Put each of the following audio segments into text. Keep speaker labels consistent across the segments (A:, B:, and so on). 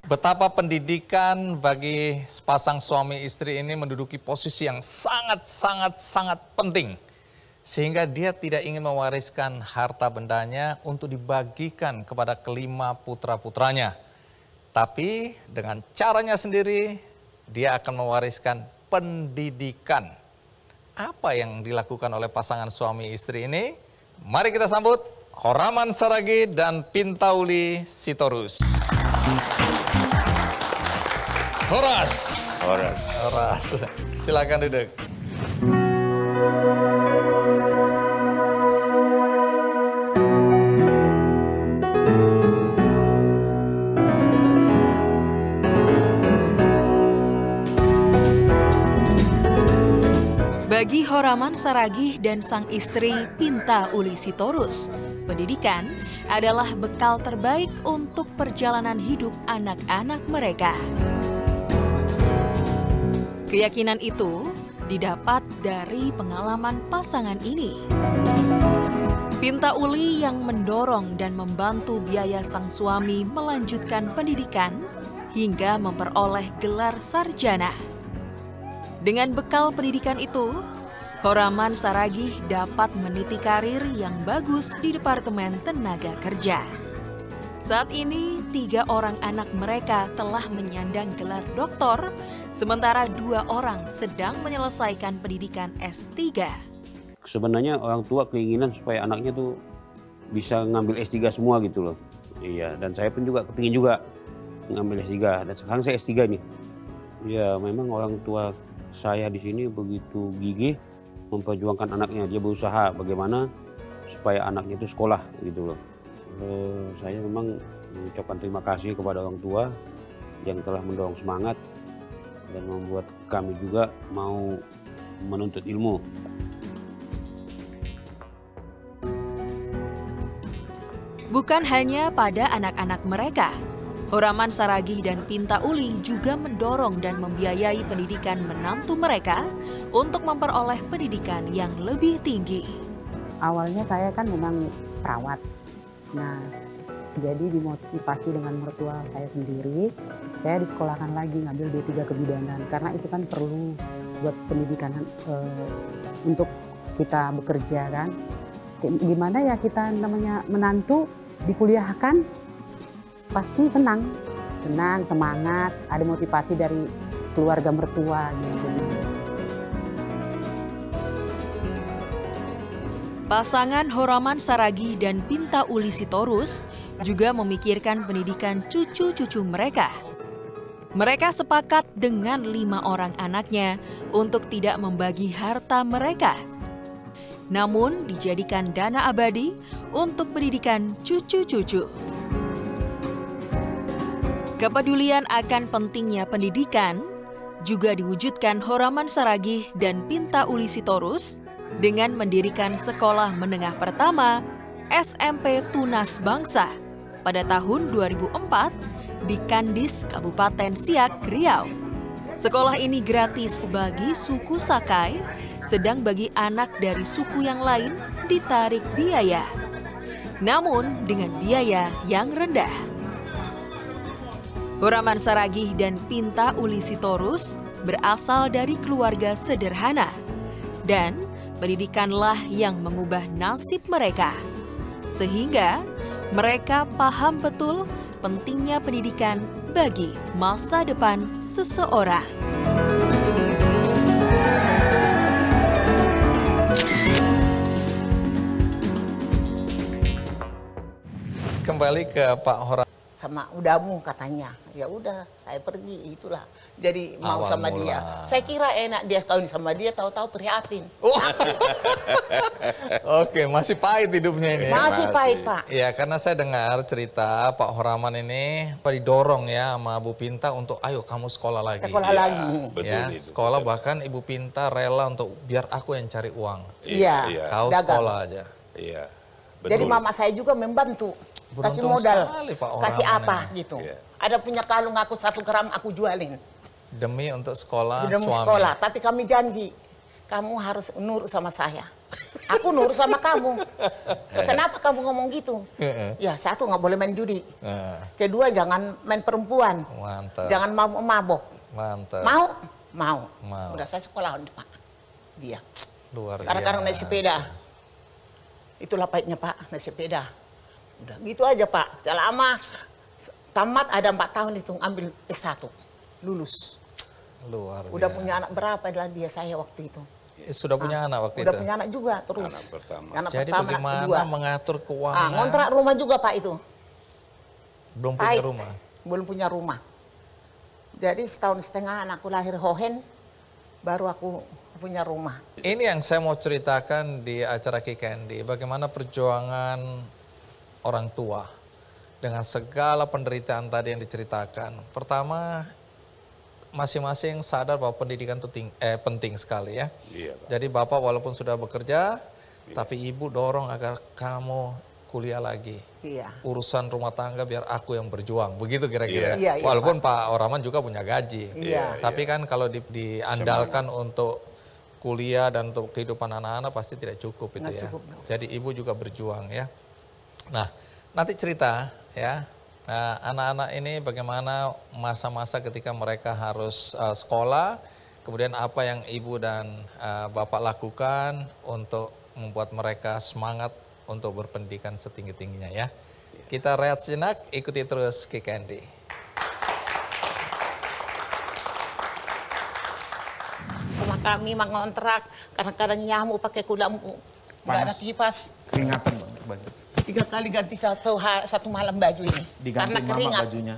A: Betapa pendidikan bagi sepasang suami istri ini menduduki posisi yang sangat penting. Sehingga dia tidak ingin mewariskan harta bendanya untuk dibagikan kepada kelima putra-putranya. Tapi dengan caranya sendiri, dia akan mewariskan pendidikan. Apa yang dilakukan oleh pasangan suami istri ini? Mari kita sambut Horaman Saragih dan Pintauli Sitorus. Horas. Silakan duduk.
B: Bagi Horaman Saragih dan sang istri Pintauli Sitorus, pendidikan adalah bekal terbaik untuk perjalanan hidup anak-anak mereka. Keyakinan itu didapat dari pengalaman pasangan ini. Pintauli yang mendorong dan membantu biaya sang suami melanjutkan pendidikan hingga memperoleh gelar sarjana. Dengan bekal pendidikan itu, Horaman Saragih dapat meniti karir yang bagus di Departemen Tenaga Kerja. Saat ini, 3 orang anak mereka telah menyandang gelar doktor, sementara 2 orang sedang menyelesaikan pendidikan S3.
C: Sebenarnya orang tua keinginan supaya anaknya tuh bisa ngambil S3 semua gitu loh. Iya, dan saya pun juga kepingin juga ngambil S3, dan sekarang saya S3 nih. Ya, memang orang tua saya di sini begitu gigih memperjuangkan anaknya. Dia berusaha bagaimana supaya anaknya itu sekolah gitu loh. Saya memang mengucapkan terima kasih kepada orang tua yang telah mendorong semangat dan membuat kami juga mau menuntut ilmu.
B: Bukan hanya pada anak-anak mereka, Horaman Saragih dan Pintauli juga mendorong dan membiayai pendidikan menantu mereka untuk memperoleh pendidikan yang lebih tinggi.
D: Awalnya saya kan memang perawat. Nah, jadi dimotivasi dengan mertua saya sendiri, saya disekolahkan lagi ngambil D3 kebidanan karena itu kan perlu buat pendidikan untuk kita bekerja kan. Gimana ya kita namanya menantu dikuliahkan, pasti senang, semangat, ada motivasi dari keluarga mertua gitu.
B: Pasangan Horaman Saragih dan Pintauli Sitorus juga memikirkan pendidikan cucu-cucu mereka. Mereka sepakat dengan 5 orang anaknya untuk tidak membagi harta mereka, namun dijadikan dana abadi untuk pendidikan cucu-cucu. Kepedulian akan pentingnya pendidikan juga diwujudkan Horaman Saragih dan Pintauli Sitorus dengan mendirikan sekolah menengah pertama SMP Tunas Bangsa pada tahun 2004 di Kandis, Kabupaten Siak, Riau. Sekolah ini gratis bagi suku Sakai, sedang bagi anak dari suku yang lain ditarik biaya, namun dengan biaya yang rendah. Horaman Saragih dan Pintauli Sitorus berasal dari keluarga sederhana, dan pendidikanlah yang mengubah nasib mereka. Sehingga mereka paham betul pentingnya pendidikan bagi masa depan seseorang.
A: Kembali ke Pak Horaman.
E: Sama udamu katanya, ya udah saya pergi, itulah jadi mau
A: Awal
E: sama
A: mula.
E: dia. Saya kira enak dia kawin sama dia, tahu-tahu prihatin.
A: Oke, masih pahit hidupnya ini.
E: Masih pahit, Pak.
A: Ya, karena saya dengar cerita Pak Horaman ini didorong ya sama Bu Pinta untuk ayo kamu sekolah lagi.
E: Sekolah lagi.
A: Ya, sekolah bahkan Ibu Pinta rela untuk biar aku yang cari uang.
E: Iya.
A: Kau
E: dagang.
A: sekolah aja.
F: Iya.
E: Jadi mama saya juga membantu. Kasih
A: Beruntung
E: modal,
A: sekali, Pak
E: kasih
A: Horaman
E: apa
A: ini.
E: gitu.
F: Iya.
E: Ada punya kalung aku 1 gram aku jualin.
A: Demi untuk sekolah
E: Sedang
A: suami.
E: sekolah, tapi kami janji. kamu harus nurut sama saya. Aku nurut sama kamu. Kenapa kamu ngomong gitu? Ya, satu, nggak boleh main judi. Kedua, jangan main perempuan.
A: Mantap.
E: Jangan mabok.
A: Mantap.
E: Mau? Mau.
A: Mau.
E: Udah saya sekolah Pak. Dia.
A: Luar biasa.
E: Kadang-kadang naik sepeda. Itulah baiknya Pak, naik sepeda. Udah gitu aja Pak. Selama tamat ada 4 tahun itu ambil S1. Lulus.
A: Luar
E: Udah
A: biasa.
E: punya anak berapa adalah dia saya waktu itu.
A: Sudah punya anak waktu
E: Udah
A: itu?
E: punya anak juga terus.
F: Anak pertama.
E: Anak
A: Jadi
E: pertama, anak
A: bagaimana
E: kedua.
A: mengatur keuangan?
E: Ngontrak rumah juga Pak itu.
A: Belum punya
E: Pahit.
A: rumah?
E: Belum punya rumah. Jadi setahun setengah anakku lahir Hohen, baru aku punya rumah.
A: Ini yang saya mau ceritakan di acara Ki Candy, bagaimana perjuangan orang tua dengan segala penderitaan tadi yang diceritakan. Pertama, masing-masing sadar bahwa pendidikan itu penting sekali ya.
F: Iya, Pak.
A: Jadi Bapak walaupun sudah bekerja, tapi Ibu dorong agar kamu kuliah lagi.
E: Iya.
A: Urusan rumah tangga biar aku yang berjuang, begitu kira-kira.
E: Iya, iya,
A: Walaupun Pak Oraman juga punya gaji.
E: Iya.
A: Tapi kan kalau diandalkan untuk kuliah dan untuk kehidupan anak-anak pasti tidak cukup itu
E: Nggak
A: ya.
E: cukup, no.
A: Jadi Ibu juga berjuang ya. Nah, nanti cerita ya. Nah, anak-anak ini bagaimana masa-masa ketika mereka harus sekolah, kemudian apa yang Ibu dan Bapak lakukan untuk membuat mereka semangat untuk berpendidikan setinggi-tingginya ya. Kita rehat sejenak, ikuti terus Ki Candy.
E: Rumah kami mengontrak, kadang-kadang nyamuk pakai kuda, nggak ada kipas.
G: Keringatan baju.
E: 3 kali ganti satu malam baju ini.
G: Diganti
E: Karena
G: mama
E: keringat.
G: bajunya.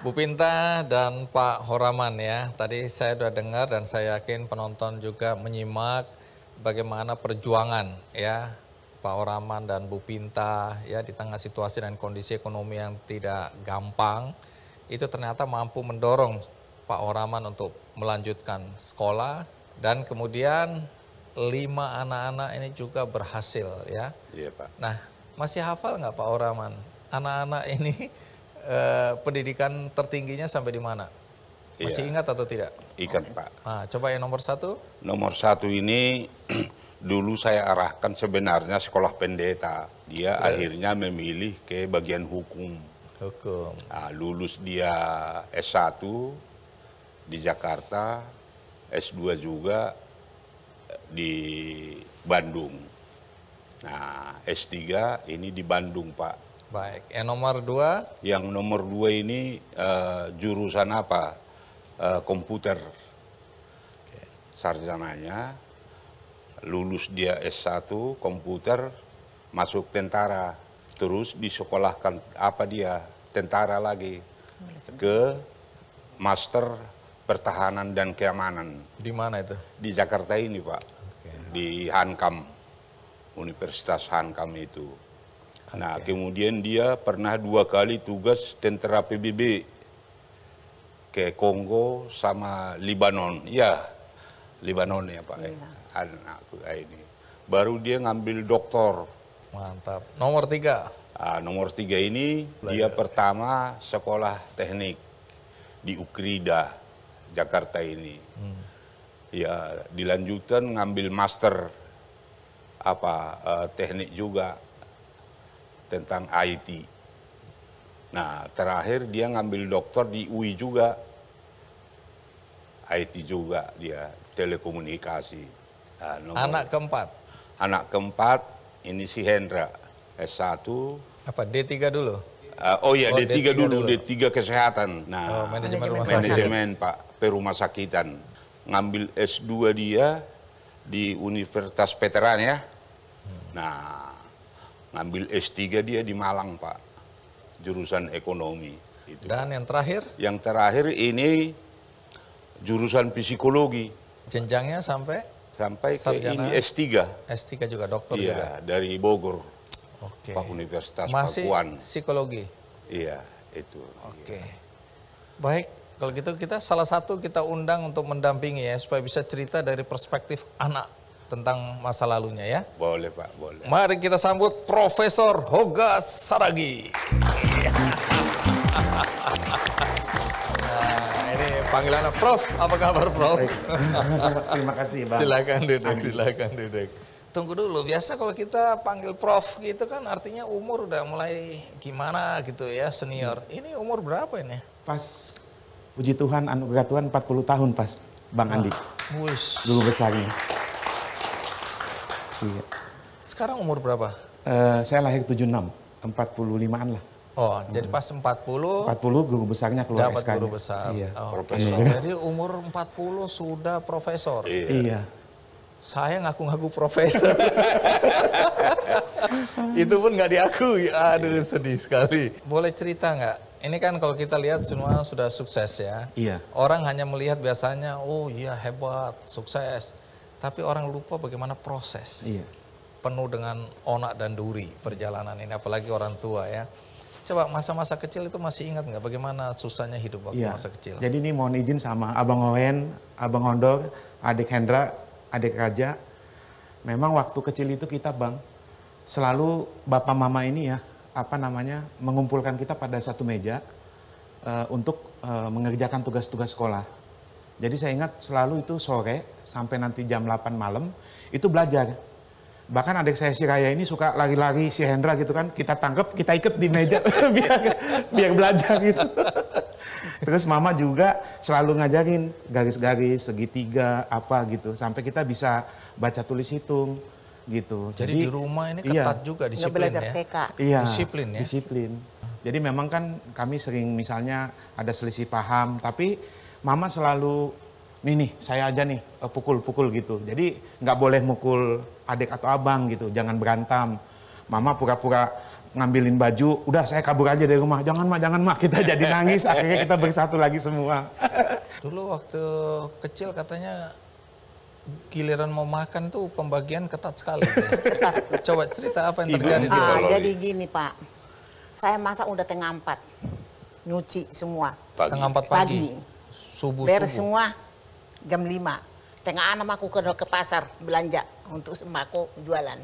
A: Bu Pinta dan Pak Horaman ya, tadi saya sudah dengar dan saya yakin penonton juga menyimak bagaimana perjuangan ya Pak Horaman dan Bu Pinta ya di tengah situasi dan kondisi ekonomi yang tidak gampang, itu ternyata mampu mendorong Pak Horaman untuk melanjutkan sekolah dan kemudian 5 anak-anak ini juga berhasil ya.
F: Iya, Pak.
A: Nah, masih hafal nggak Pak Horaman? Anak-anak ini pendidikan tertingginya sampai di mana? Masih
F: Iya.
A: ingat atau tidak?
F: Ikan, Pak.
A: Nah, coba yang nomor 1.
F: Nomor 1 ini dulu saya arahkan sebenarnya sekolah pendeta. Dia akhirnya memilih ke bagian hukum.
A: Hukum.
F: Nah, lulus dia S1 di Jakarta, S2 juga di Bandung. Nah, S3 ini di Bandung, Pak.
A: Baik, yang nomor 2.
F: Yang nomor 2 ini jurusan apa? Komputer. Sarjananya. Lulus dia S1 komputer, masuk tentara. Terus disekolahkan apa dia? Tentara lagi. Ke Master Pertahanan dan Keamanan.
A: Di mana itu?
F: Di Jakarta ini, Pak. Di Hankam. Universitas Hankam itu. Nah, kemudian dia pernah 2 kali tugas tentara PBB ke Kongo sama Libanon. Ya, Libanon ya Pak. Anakku ini. Baru dia ngambil doktor.
A: Mantap. Nomor 3.
F: Nomor 3 ini dia pertama sekolah teknik di Ukrida, Jakarta ini. Ya, dilanjutkan ngambil master teknik juga tentang IT. Nah, terakhir dia ngambil doktor di UI juga. IT juga dia, telekomunikasi.
A: Anak keempat.
F: Anak keempat ini si Hendra, S1.
A: Apa, D3 dulu?
F: D3 dulu,
A: dulu.
F: D3 kesehatan. Nah,
A: Manajemen rumah sakit.
F: manajemen Pak, perumah sakitan. Ngambil S2 dia di Universitas Veteran ya. Nah, ngambil S3 dia di Malang, Pak. Jurusan ekonomi. Itu.
A: Dan yang terakhir,
F: Yang terakhir ini jurusan psikologi.
A: jenjangnya sampai
F: Sampai ke
A: Sarjana.
F: ini S3.
A: S3 juga, dokter juga.
F: Iya, dari Bogor.
A: Oke.
F: Pak Universitas
A: Masih
F: Pakuan.
A: psikologi.
F: Iya, itu.
A: Oke. Baik, kalau gitu kita salah satu kita undang untuk mendampingi ya supaya bisa cerita dari perspektif anak tentang masa lalunya ya.
F: Boleh Pak, boleh.
A: Mari kita sambut Profesor Hoga Saragi. Nah, ini panggilannya Prof. Apa kabar Prof?
G: Terima kasih Bang.
A: Silakan duduk. Tunggu dulu, biasa kalau kita panggil Prof gitu kan artinya umur udah mulai gimana gitu ya, senior. Ini umur berapa ini?
G: Pas puji Tuhan, anugerah Tuhan 40 tahun pas Bang Andi.
A: Wush.
G: Guru besarnya. Iya.
A: Sekarang umur berapa?
G: Saya lahir 76, 45-an lah.
A: Oh, jadi pas 40
G: guru besarnya keluar
A: dapat
G: SK-nya.
A: guru besar.
G: Iya.
A: Oh,
F: Profesor.
A: jadi umur 40 sudah profesor.
G: Iya.
A: Saya ngaku-ngaku profesor. Itu pun nggak diakui. Aduh, sedih sekali. Boleh cerita nggak? Ini kan kalau kita lihat semua sudah sukses ya.
G: Iya.
A: Orang hanya melihat biasanya, oh iya hebat, sukses. Tapi orang lupa bagaimana proses.
G: Iya.
A: Penuh dengan onak dan duri perjalanan ini, apalagi orang tua ya. Coba masa-masa kecil itu masih ingat nggak bagaimana susahnya hidup waktu
G: Iya.
A: masa kecil?
G: Jadi ini mohon izin sama Abang Owen, Abang Hondor, adik Hendra, adik Raja. Memang waktu kecil itu kita Bang, selalu Bapak Mama ini ya, mengumpulkan kita pada satu meja untuk mengerjakan tugas-tugas sekolah. Jadi saya ingat selalu itu sore sampai nanti jam 8 malam itu belajar. Bahkan adik saya si Raya ini suka lari-lari si Hendra gitu kan, kita tangkap, kita ikat di meja biar belajar gitu. Terus Mama juga selalu ngajarin garis-garis, segitiga, apa gitu. Sampai kita bisa baca tulis hitung gitu.
A: Jadi di rumah ini ketat juga disiplin
E: belajar
A: ya?
E: TK.
G: Iya,
A: Disiplin ya?
G: disiplin. Jadi memang kan kami sering misalnya ada selisih paham, tapi Mama selalu, nih saya aja nih pukul-pukul gitu. Jadi nggak boleh mukul adik atau abang gitu, jangan berantem. Mama pura-pura ngambilin baju, udah saya kabur aja dari rumah. Jangan mak, kita jadi nangis, akhirnya kita bersatu lagi semua.
A: Dulu waktu kecil katanya giliran mau makan tuh pembagian ketat sekali. Coba cerita apa yang terjadi di
E: Jadi gini Pak, saya masak udah tengah 4, nyuci semua.
A: setengah 4 pagi. Subuh.
E: Beres semua jam 5. Tengah 6 aku ke pasar belanja untuk sembako jualan.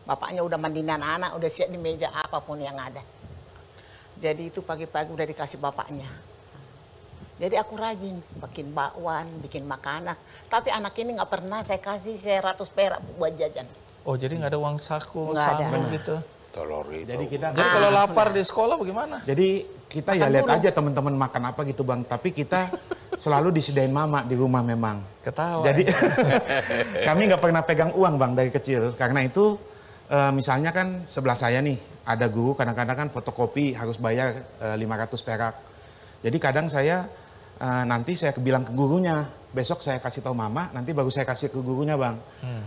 E: Bapaknya udah mandiin anak-anak, udah siap di meja apapun yang ada. Jadi itu pagi-pagi udah dikasih bapaknya. Jadi aku rajin, bikin bakwan, bikin makanan. Tapi anak ini nggak pernah saya kasih 100 perak buat jajan.
A: Oh jadi nggak ada uang saku,
E: Nggak ada.
A: saku gitu.
F: Telur itu.
G: Jadi kita,
A: Jadi kalau lapar di sekolah bagaimana?
G: jadi kita ya lihat aja teman-teman makan apa gitu Bang. Tapi kita selalu disediain Mama di rumah memang.
A: Ketawa.
G: Jadi kami nggak pernah pegang uang Bang dari kecil. Karena itu misalnya kan sebelah saya nih ada guru kadang-kadang kan fotokopi harus bayar 500 perak. Jadi kadang saya nanti saya bilang ke gurunya, besok saya kasih tahu Mama, nanti baru saya kasih ke gurunya Bang.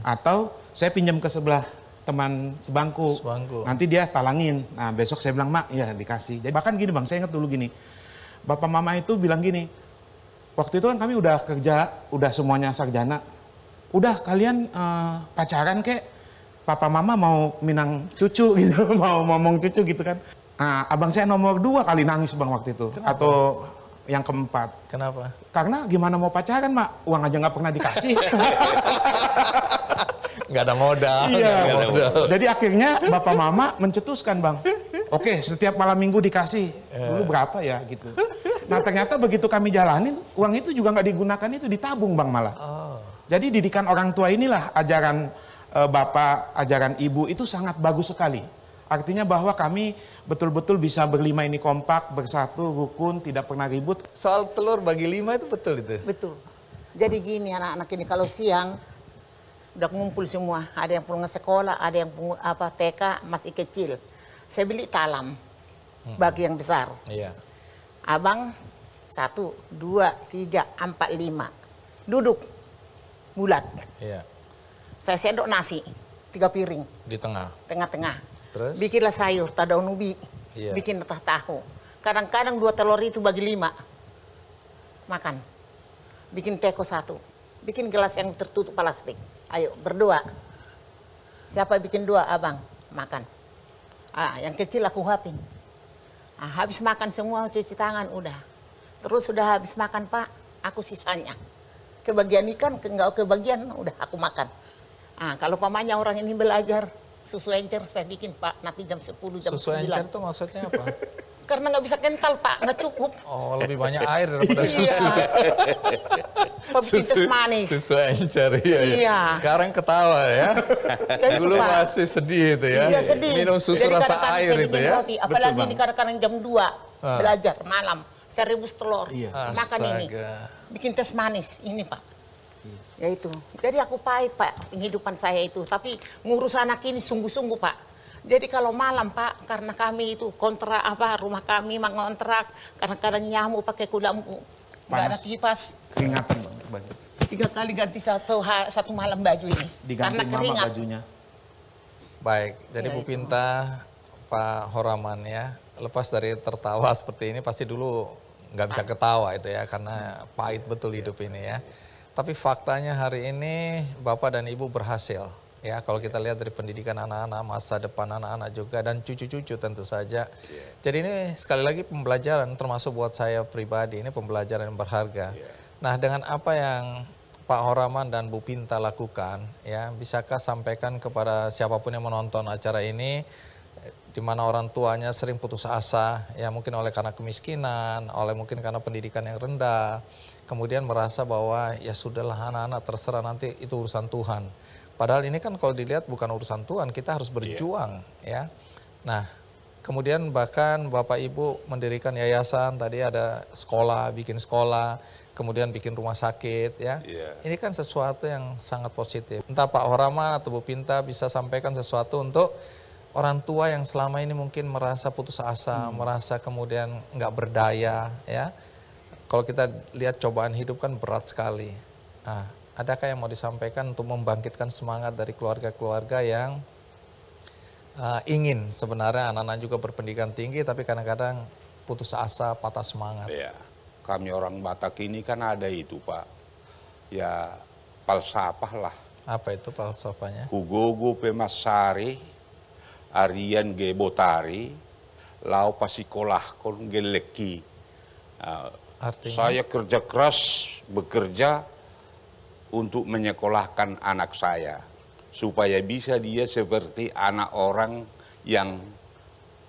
G: Atau saya pinjam ke sebelah teman sebangku. Nanti dia talangin. Nah besok saya bilang Mak, ya dikasih. Jadi bahkan gini Bang, saya ingat dulu gini. Bapak Mama itu bilang gini, waktu itu kan kami udah kerja, udah semuanya sarjana. Udah kalian pacaran kek. Papa Mama mau minang cucu gitu, mau ngomong cucu gitu kan. Nah, abang saya nomor 2 kali nangis Bang waktu itu.
A: Kenapa?
G: Atau yang keempat.
A: Kenapa?
G: Karena gimana mau pacaran Mak, uang aja nggak pernah dikasih.
A: Nggak ada modal.
G: Iya.
A: nggak ada modal.
G: Jadi akhirnya Bapak Mama mencetuskan Bang. Oke, setiap malam minggu dikasih. Dulu berapa ya gitu. Nah ternyata begitu kami jalanin, uang itu juga nggak digunakan, itu ditabung Bang malah. Jadi didikan orang tua inilah ajaran Bapak, ajaran Ibu itu sangat bagus sekali. Artinya bahwa kami betul-betul bisa berlima ini kompak, bersatu, rukun, tidak pernah ribut.
A: Soal telur bagi 5 itu betul itu?
E: Betul. Jadi gini anak-anak ini kalau siang udah ngumpul semua. Ada yang pulang sekolah, ada yang TK masih kecil. Saya beli talam bagi yang besar.
A: Iya.
E: Abang 1, 2, 3, 4, 5. Duduk bulat.
A: Iya.
E: Saya sendok nasi 3 piring
A: Di tengah.
E: tengah-tengah.
A: Terus?
E: Bikinlah sayur, daun ubi,
A: Iya.
E: bikin tahu. Kadang-kadang 2 telur itu bagi 5. Makan. Bikin teko 1. Bikin gelas yang tertutup plastik. Ayo berdoa. Siapa bikin 2 abang? Makan. Yang kecil aku hapin. Habis makan semua cuci tangan udah. Terus sudah habis makan Pak, aku sisanya. Kebagian ikan, nggak kebagian udah aku makan. Kalau pamannya orang ini belajar susu encer, saya bikin Pak, nanti jam 10, jam 9.
A: Susu encer itu maksudnya apa?
E: Karena nggak bisa kental Pak, nggak cukup.
A: Oh, lebih banyak air daripada susu.
E: Susu manis.
A: Susu encer, iya.
E: Iya.
A: Sekarang ketawa ya.
E: Ya, itu,
A: Dulu
E: Pak.
A: masih sedih itu ya.
E: Iya sedih.
A: Minum susu
E: Jadi
A: rasa
E: kadang-kadang
A: air
E: saya
A: itu
E: bikin
A: ya.
E: roti, apalagi
G: Bang.
E: di kadang-kadang jam 2 belajar malam. Saya rebus telur,
G: Iya.
E: makan ini.
A: Astaga.
E: Bikin teh manis, ini Pak. Ya itu. Jadi aku pahit Pak, penghidupan saya itu. Tapi ngurus anak ini sungguh-sungguh Pak. Jadi kalau malam Pak, karena kami itu kontrak rumah kami mengontrak, kadang-kadang nyamuk pakai lampu, nggak ada
G: Panas.
E: kipas.
G: Keringatan bang, baju.
E: 3 kali ganti satu malam baju ini.
G: Diganti
E: karena
G: mama
E: keringat.
G: bajunya.
A: Baik, jadi
E: Ya,
A: Bu
E: itu.
A: Pinta, Pak Horaman ya, lepas dari tertawa seperti ini pasti dulu nggak bisa ketawa itu ya, karena pahit betul hidup ini ya. Tapi faktanya hari ini Bapak dan Ibu berhasil ya, kalau kita lihat dari pendidikan anak-anak, masa depan anak-anak juga, dan cucu-cucu tentu saja. Jadi ini sekali lagi pembelajaran, termasuk buat saya pribadi, ini pembelajaran yang berharga. Nah, dengan apa yang Pak Horaman dan Bu Pinta lakukan, ya, bisakah sampaikan kepada siapapun yang menonton acara ini, di mana orang tuanya sering putus asa, ya mungkin oleh karena kemiskinan, mungkin karena pendidikan yang rendah, kemudian merasa bahwa ya sudahlah anak-anak terserah nanti itu urusan Tuhan. Padahal ini kan kalau dilihat bukan urusan Tuhan, kita harus berjuang, ya. Nah, kemudian bahkan Bapak Ibu mendirikan yayasan, tadi ada sekolah, bikin sekolah, kemudian bikin rumah sakit, ya. Ini kan sesuatu yang sangat positif. Entah Pak Horaman atau Bu Pinta bisa sampaikan sesuatu untuk orang tua yang selama ini mungkin merasa putus asa, merasa kemudian nggak berdaya, ya. Kalau kita lihat cobaan hidup kan berat sekali. Nah, adakah yang mau disampaikan untuk membangkitkan semangat dari keluarga-keluarga yang ingin sebenarnya anak-anak juga berpendidikan tinggi, tapi kadang-kadang putus asa, patah semangat.
F: Ya, kami orang Batak ini kan ada itu Pak, ya falsafah lah.
A: Apa itu falsafahnya?
F: Hugogo pemasari, Arian gebotari, lau pasikolah kon geleki.
A: Artinya?
F: Saya kerja keras, bekerja untuk menyekolahkan anak saya. Supaya bisa dia seperti anak orang yang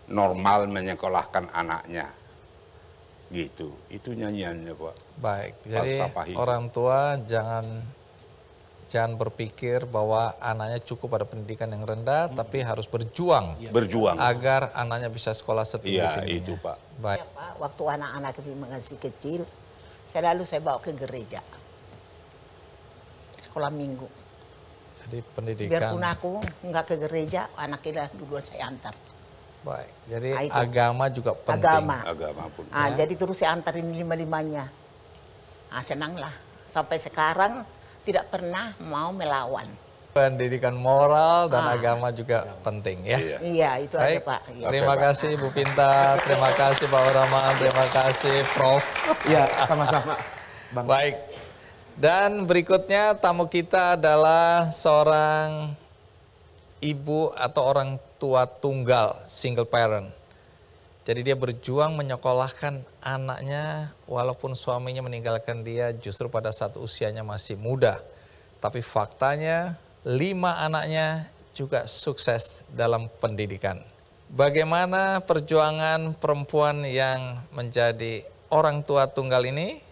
F: normal menyekolahkan anaknya. Gitu, itu nyanyiannya Pak.
A: Baik, jadi
F: Falsafah hidup.
A: orang tua jangan berpikir bahwa anaknya cukup pada pendidikan yang rendah, tapi harus berjuang
F: Berjuang.
A: agar anaknya bisa sekolah
F: Iya,
A: setinggi-tingginya.
F: itu Pak.
A: Baik.
E: Ya, Pak, waktu anak-anak itu masih kecil, selalu saya bawa ke gereja. Sekolah minggu.
A: Jadi pendidikan.
E: Biarpun aku nggak ke gereja, anaknya duluan saya antar.
A: Baik. Jadi
E: Nah, itu.
A: agama juga penting.
E: Agama.
F: Agama pun.
E: Jadi terus saya antarin 5-5-nya. Senanglah. Sampai sekarang tidak pernah mau melawan.
A: Pendidikan moral dan agama juga penting ya.
F: Iya.
E: Iya, itu aja
A: Baik,
E: Pak. Iya.
A: terima kasih Bu Pinta, terima kasih Pak Horaman, terima kasih Prof.
G: Iya, sama-sama. Bang.
A: Baik, dan berikutnya tamu kita adalah seorang ibu atau orang tua tunggal, single parent. Jadi dia berjuang menyekolahkan anaknya walaupun suaminya meninggalkan dia justru pada saat usianya masih muda. Tapi faktanya 5 anaknya juga sukses dalam pendidikan. Bagaimana perjuangan perempuan yang menjadi orang tua tunggal ini?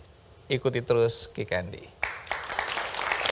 A: Ikuti terus Ki Kandi.